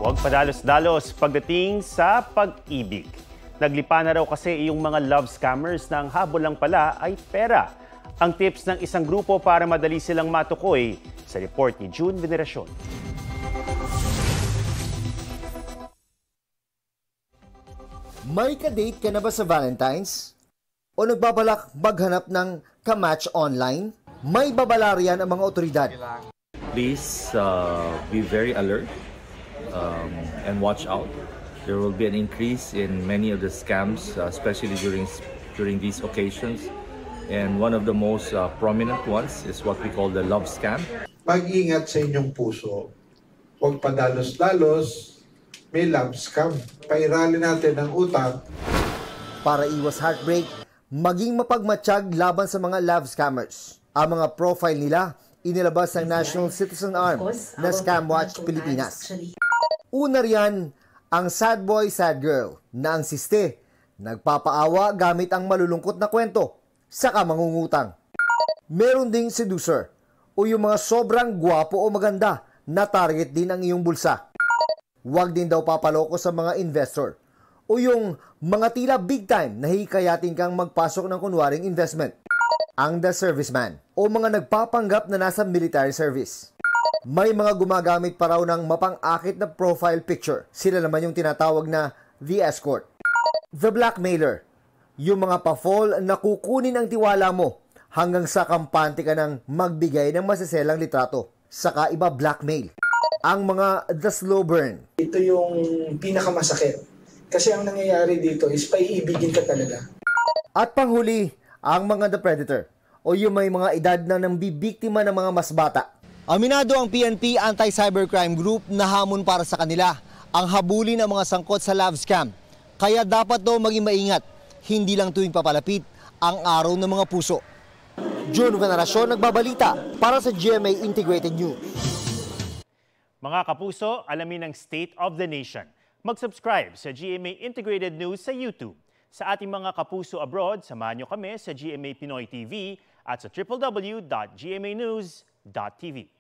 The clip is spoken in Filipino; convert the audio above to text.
Huwag padalos-dalos pagdating sa pag-ibig. Naglipa na raw kasi yung mga love scammers na ang habol lang pala ay pera. Ang tips ng isang grupo para madali silang matukoy sa report ni June Veneracion. May ka-date ka na ba sa Valentine's? O nagbabalak maghanap ng ka-match online? May babala riyan ang mga otoridad. Please be very alert and watch out. There will be an increase in many of the scams, especially during these occasions. And one of the most prominent ones is what we call the love scam. Mag-ingat sa inyong puso. Huwag padalos-dalos, may love scam. Pairali natin ang utang. Para iwas heartbreak, maging mapagmatsyag laban sa mga love scammers. Ang mga profile nila, inilabas ng National Citizen Arm na Scamwatch Pilipinas. Una riyan, ang sad boy, sad girl na ang siste, nagpapaawa gamit ang malulungkot na kwento, saka mangungutang. Meron ding seducer o yung mga sobrang gwapo o maganda na target din ang iyong bulsa. Huwag din daw papaloko sa mga investor o yung mga tila big time na hikayatin kang magpasok ng kunwaring investment. Ang the serviceman o mga nagpapanggap na nasa military service. May mga gumagamit pa raw ng mapang-akit na profile picture. Sila naman yung tinatawag na the escort. The blackmailer, yung mga pa-fall na kukunin ang tiwala mo hanggang sa kampante ka ng magbigay ng masaselang litrato. Saka iba blackmail. Ang mga the slow burn. Ito yung pinakamasakit. Kasi ang nangyayari dito is paiibigin ka talaga. At panghuli, ang mga the predator o yung may mga edad na nang bibiktima ng mga mas bata. Aminado ang PNP Anti-Cybercrime Group na hamon para sa kanila ang habulin ng mga sangkot sa love scam. Kaya dapat daw maging maingat, hindi lang tuwing papalapit ang araw ng mga puso. June Veneracion nagbabalita para sa GMA Integrated News. Mga kapuso, alamin ang State of the Nation. Mag-subscribe sa GMA Integrated News sa YouTube. Sa ating mga kapuso abroad, samahan nyo kami sa GMA Pinoy TV at sa www.gmanews.tv.